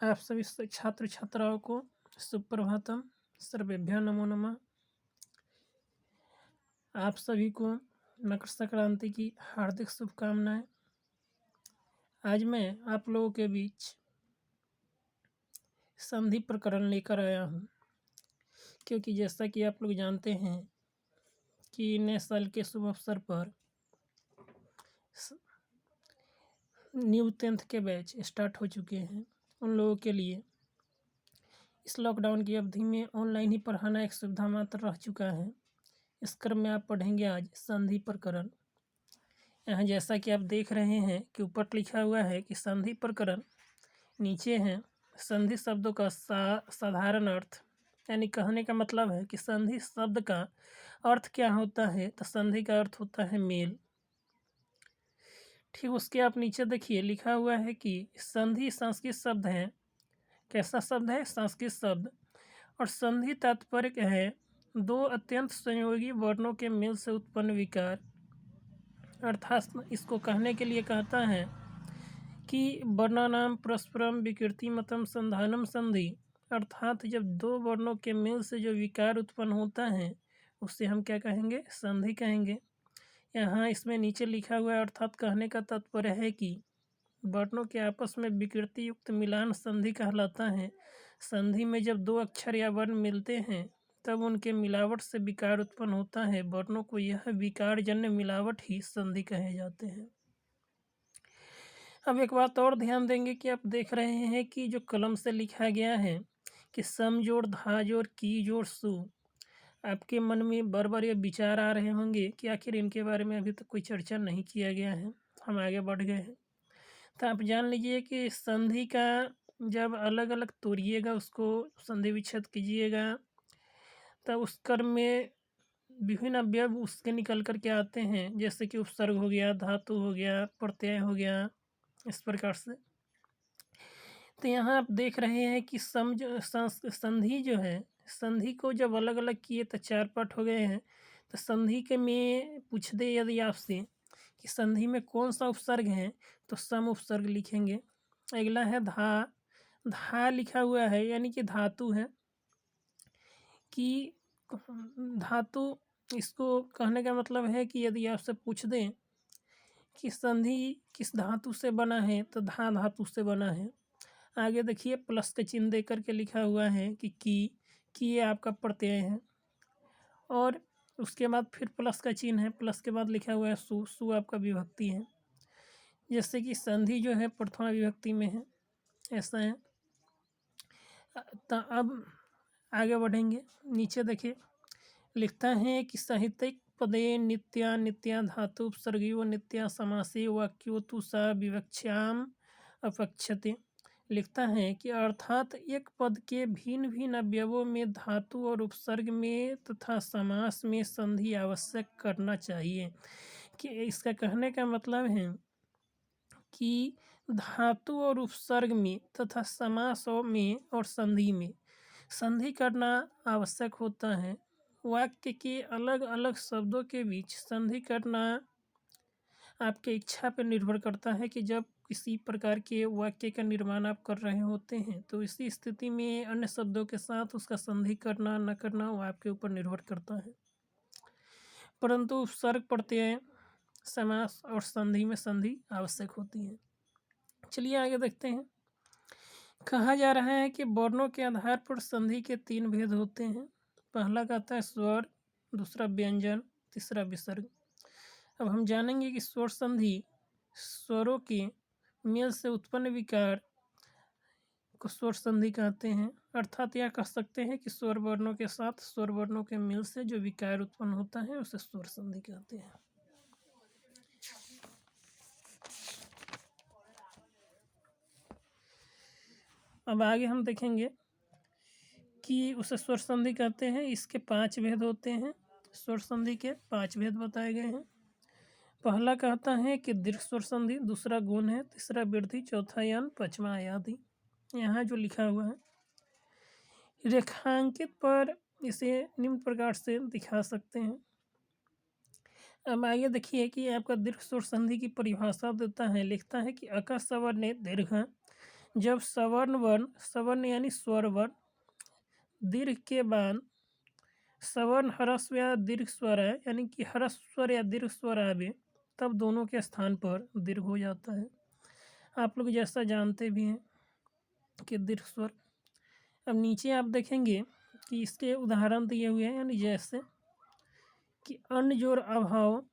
आप सभी छात्र छात्राओं को सुप्रभातम। सर्वेभ्यो नमो नमः। आप सभी को मकर संक्रांति की हार्दिक शुभकामनाएं। आज मैं आप लोगों के बीच संधि प्रकरण लेकर आया हूँ, क्योंकि जैसा कि आप लोग जानते हैं कि नए साल के शुभ अवसर पर न्यू 10th के बैच स्टार्ट हो चुके हैं। उन लोगों के लिए इस लॉकडाउन की अवधि में ऑनलाइन ही पढ़ाना एक सुविधा मात्र रह चुका है। इस क्रम में आप पढ़ेंगे आज संधि प्रकरण। यहाँ जैसा कि आप देख रहे हैं कि ऊपर लिखा हुआ है कि संधि प्रकरण, नीचे है संधि शब्दों का साधारण अर्थ, यानी कहने का मतलब है कि संधि शब्द का अर्थ क्या होता है। तो संधि का अर्थ होता है मेल। ठीक उसके आप नीचे देखिए लिखा हुआ है कि संधि संस्कृत शब्द है। कैसा शब्द है? संस्कृत शब्द। और संधि तात्पर्य है दो अत्यंत संयोगी वर्णों के मेल से उत्पन्न विकार। अर्थात इसको कहने के लिए कहता है कि वर्णानाम परस्परम विकृतिमतम संधानम संधि, अर्थात जब दो वर्णों के मेल से जो विकार उत्पन्न होता है उससे हम क्या कहेंगे? संधि कहेंगे। यहाँ इसमें नीचे लिखा हुआ है अर्थात कहने का तात्पर्य है कि वर्णों के आपस में विकृति युक्त मिलान संधि कहलाता है। संधि में जब दो अक्षर या वर्ण मिलते हैं तब उनके मिलावट से विकार उत्पन्न होता है। वर्णों को यह विकारजन्य मिलावट ही संधि कहे जाते हैं। अब एक बात और ध्यान देंगे कि आप देख रहे हैं कि जो कलम से लिखा गया है कि सम जोड़, धा जोड़, की जोड़, सु, आपके मन में बार बार ये विचार आ रहे होंगे कि आखिर इनके बारे में अभी तक कोई चर्चा नहीं किया गया है, हम आगे बढ़ गए हैं। तो आप जान लीजिए कि संधि का जब अलग अलग तोड़िएगा, उसको संधि विच्छेद कीजिएगा, तब उस क्रम में विभिन्न अवयव उसके निकल कर के आते हैं, जैसे कि उपसर्ग हो गया, धातु हो गया, प्रत्यय हो गया, इस प्रकार से। तो यहाँ आप देख रहे हैं कि संधि जो है, संधि को जब अलग अलग किए तो चार पार्ट हो गए हैं। तो संधि के में पूछ दे यदि आपसे कि संधि में कौन सा उपसर्ग है, तो सम उपसर्ग लिखेंगे। अगला है धा। धा लिखा हुआ है यानी कि धातु है कि धातु, इसको कहने का मतलब है कि यदि आपसे पूछ दें कि संधि किस धातु से बना है, तो धा धातु से बना है। आगे देखिए प्लस के चिन्ह दे करके लिखा हुआ है कि ये आपका प्रत्यय है, और उसके बाद फिर प्लस का चिन्ह है, प्लस के बाद लिखा हुआ है सु। सु आपका विभक्ति है, जैसे कि संधि जो है प्रथमा विभक्ति में है, ऐसा है। तो अब आगे बढ़ेंगे। नीचे देखिए लिखता है कि साहित्यिक पदे नित्या नित्या धातु उपसर्गीय नित्या समासी वाक्यो तु सा विवक्ष्याम अपक्षते। लिखता है कि अर्थात एक पद के भिन्न भिन्न अवयवों में धातु और उपसर्ग में तथा समास में संधि आवश्यक करना चाहिए। कि इसका कहने का मतलब है कि धातु और उपसर्ग में तथा समास में और संधि में संधि करना आवश्यक होता है। वाक्य के अलग अलग शब्दों के बीच संधि करना आपके इच्छा पर निर्भर करता है कि जब किसी प्रकार के वाक्य का निर्माण आप कर रहे होते हैं तो इसी स्थिति में अन्य शब्दों के साथ उसका संधि करना न करना वो आपके ऊपर निर्भर करता है। परंतु उपसर्ग, प्रत्यय, समास और संधि में संधि आवश्यक होती है। चलिए आगे देखते हैं। कहा जा रहा है कि वर्णों के आधार पर संधि के तीन भेद होते हैं। पहला कहता है स्वर, दूसरा व्यंजन, तीसरा विसर्ग। अब हम जानेंगे कि स्वर संधि स्वरों के मेल से उत्पन्न विकार को स्वर संधि कहते हैं। अर्थात यह कह सकते हैं कि स्वर वर्णों के साथ स्वर वर्णों के मेल से जो विकार उत्पन्न होता है उसे स्वर संधि कहते हैं। अब आगे हम देखेंगे कि उसे स्वर संधि कहते हैं। इसके 5 भेद होते हैं। स्वर संधि के 5 भेद बताए गए हैं। पहला कहता है कि दीर्घ स्वर संधि, दूसरा गुण है, तीसरा वृद्धि, चौथा यन, पांचवा आयादि। यहाँ जो लिखा हुआ है रेखांकित पर इसे निम्न प्रकार से दिखा सकते हैं। अब आगे देखिए कि आपका दीर्घ स्वर संधि की परिभाषा देता है। लिखता है कि अका स्वर ने दीर्घ जब सवर्ण वर्ण, सवर्ण यानी स्वर वर्ण, दीर्घ के बाद सवर्ण ह्रस्व या दीर्घ स्वर है, यानी कि ह्रस्व स्वर या दीर्घ स्वर आवे, तब दोनों के स्थान पर दीर्घ हो जाता है। आप लोग जैसा जानते भी हैं कि दीर्घ स्वर। अब नीचे आप देखेंगे कि इसके उदाहरण दिए हुए हैं, यानी जैसे कि अन्न जोड़ अभाव,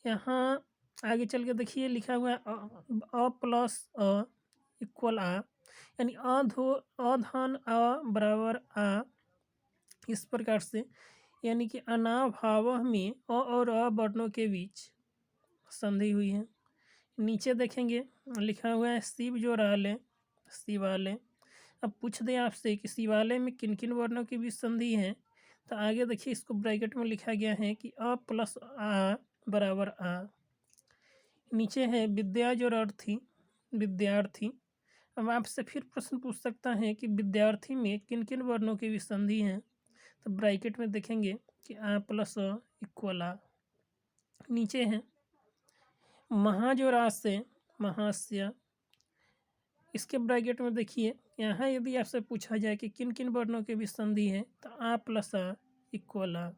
यहाँ आगे चल के देखिए लिखा हुआ है अ प्लस अ इक्वल आ, यानी अधन अ बराबर आ, इस प्रकार से, यानी कि अनाभाव में अ और अ वर्णों के बीच संधि हुई है। नीचे देखेंगे लिखा हुआ है शिव जो राले शिवालय। अब पूछ दे आपसे कि शिवालय में किन किन वर्णों की बीच संधि है, तो आगे देखिए इसको ब्रैकेट में लिखा गया है कि अ प्लस आ बराबर आ। नीचे है विद्या जो अर्थी विद्यार्थी। अब आपसे फिर प्रश्न पूछ सकता है कि विद्यार्थी में किन किन वर्णों की भी संधि है, तो ब्रैकेट में देखेंगे कि आ प्लस अ इक्वल आ। नीचे है महा जो राज से महास्य, इसके ब्रैकेट में देखिए यहाँ यदि आपसे पूछा जाए कि किन किन वर्णों के भी संधि है, तो आ प्लस आ इक्वल आ।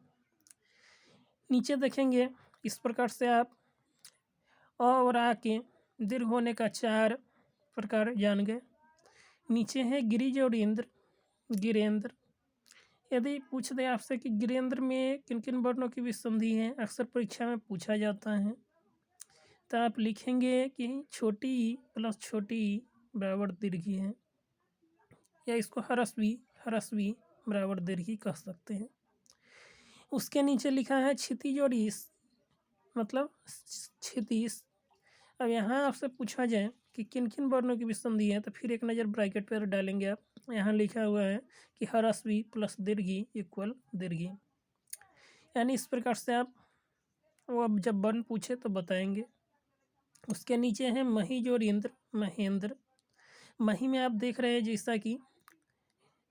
नीचे देखेंगे इस प्रकार से आप अ और आ के दीर्घ होने का 4 प्रकार जान गए। नीचे है गिरिज और इंद्र गिरेंद्र। यदि पूछ दे आपसे कि गिरेंद्र में किन किन वर्णों की भी संधि है, अक्सर परीक्षा में पूछा जाता है, तो आप लिखेंगे कि छोटी ई प्लस छोटी ई बराबर दीर्घी है, या इसको हरस्वी बराबर दीर्घी कह सकते हैं। उसके नीचे लिखा है क्षितिज और ईश, मतलब क्षितिज। अब यहाँ आपसे पूछा जाए कि किन किन वर्णों की भी संधि है, तो फिर एक नज़र ब्रैकेट पर डालेंगे आप। यहाँ लिखा हुआ है कि ह्रस्वी प्लस दीर्घी इक्वल दीर्घी, यानी इस प्रकार से आप वो अब जब वर्ण पूछे तो बताएंगे। उसके नीचे है महीज और इंद्र महेंद्र। मही में आप देख रहे हैं जैसा कि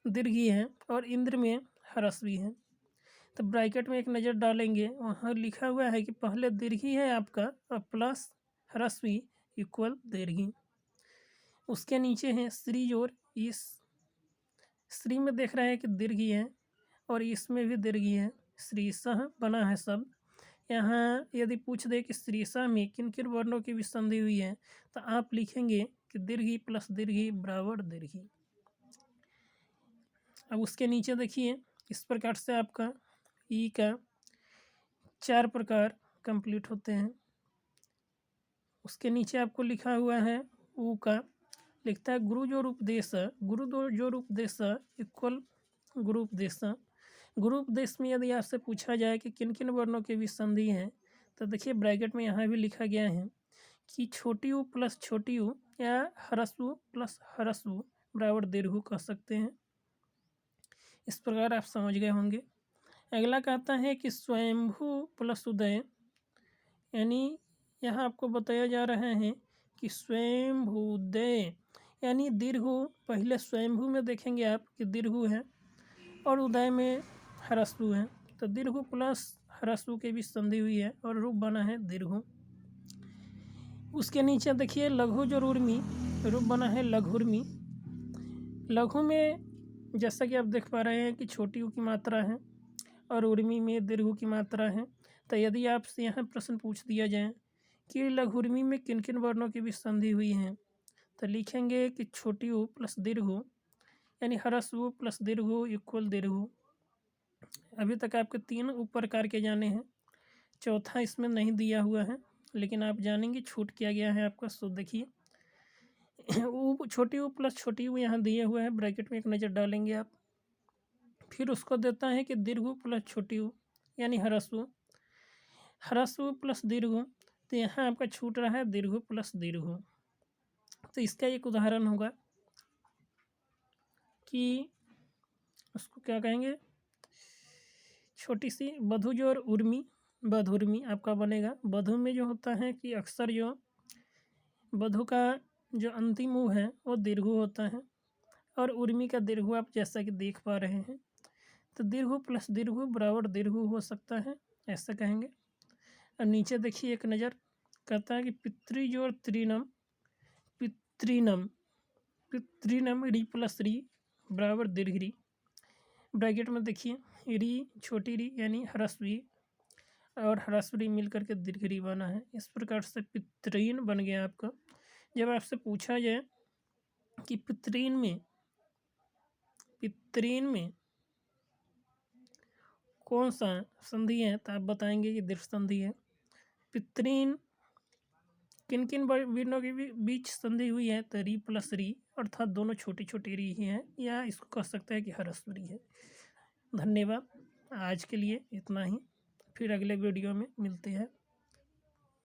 दीर्घी है और इंद्र में ह्रस्वी है, तो ब्रैकेट में एक नज़र डालेंगे, वहाँ लिखा हुआ है कि पहले दीर्घी है आपका और प्लस ह्रस्वी इक्वल दीर्घी। उसके नीचे है श्री और इस। श्री में देख रहे हैं कि दीर्घी है और इसमें भी दीर्घी है, श्री सह बना है शब्द। यहाँ यदि पूछ दे कि श्रीसा में किन किन वर्णों की भी संधि हुई है, तो आप लिखेंगे कि दीर्घी प्लस दीर्घी बराबर दीर्घी। अब उसके नीचे देखिए इस प्रकार से आपका ई का 4 प्रकार कंप्लीट होते हैं। उसके नीचे आपको लिखा हुआ है ऊ का, लिखता है गुरु जो उपदेश इक्वल गुरु उपदेश। गुरु उपदेश में यदि आपसे पूछा जाए कि किन किन वर्णों के भी संधि हैं, तो देखिए ब्रैकेट में यहाँ भी लिखा गया है कि छोटी ऊ प्लस छोटी ऊ या ह्रस्व प्लस ह्रस्व बराबर दीर्घ कह सकते हैं। इस प्रकार आप समझ गए होंगे। अगला कहता है कि स्वयंभू प्लस उदय, यानी यहाँ आपको बताया जा रहा है कि स्वयंभूदय यानी दीर्घ। पहले स्वयंभू में देखेंगे आप कि दीर्घ है और उदय में ह्रस्व है, तो दीर्घ प्लस ह्रस्व के बीच संधि हुई है और रूप बना है दीर्घ। उसके नीचे देखिए लघु जो उर्मी, रूप बना है लघुर्मी। लघु में जैसा कि आप देख पा रहे हैं कि छोटी ऊ की मात्रा है और उर्मी में दीर्घ की मात्रा है। तो यदि आपसे यहाँ प्रश्न पूछ दिया जाए कि लघुर्मी में किन किन वर्णों की भी संधि हुई है, तो लिखेंगे कि छोटी ऊ प्लस दीर्घ यानी ह्रस्व प्लस दीर्घ इक्वल दीर्घ। अभी तक आपके 3 उप प्रकार के जाने हैं, चौथा इसमें नहीं दिया हुआ है, लेकिन आप जानेंगे छूट किया गया है आपका। सो देखिए ऊ छोटी ऊ प्लस छोटी ऊ यहाँ दिए हुए हैं, ब्रैकेट में एक नज़र डालेंगे आप। फिर उसको देता है कि दीर्घ प्लस छोटी ऊ यानी ह्रस्व प्लस दीर्घ, तो यहाँ आपका छूट रहा है दीर्घ प्लस दीर्घ। तो इसका एक उदाहरण होगा कि उसको क्या कहेंगे, छोटी सी बधु जो और उर्मी, बधुर्मी आपका बनेगा। बधु में जो होता है कि अक्सर जो बधु का जो अंतिम ऊ है वो दीर्घ होता है और उर्मी का दीर्घ आप जैसा कि देख पा रहे हैं, तो दीर्घ प्लस दीर्घ बराबर दीर्घ हो सकता है, ऐसा कहेंगे। और नीचे देखिए एक नज़र कहता है कि पितृ जो और त्रिनम पितृनम, पितृनम री प्लस री बराबर दीर्घ री। ब्रैकेट में देखिए री छोटी री यानी ह्रस्व री और ह्रस्व री मिल करके दीर्घ री बना है। इस प्रकार से पितृन बन गया आपका। जब आपसे पूछा जाए कि पितृन में कौन सा संधि है तो आप बताएंगे कि दीर्घ संधि है। पितृन किन किन वर्णों के बीच संधि हुई है तो री प्लस री अर्थात दोनों छोटी छोटी री ही हैं, या इसको कह सकते हैं कि ह्रस्व री है। धन्यवाद, आज के लिए इतना ही, फिर अगले वीडियो में मिलते हैं।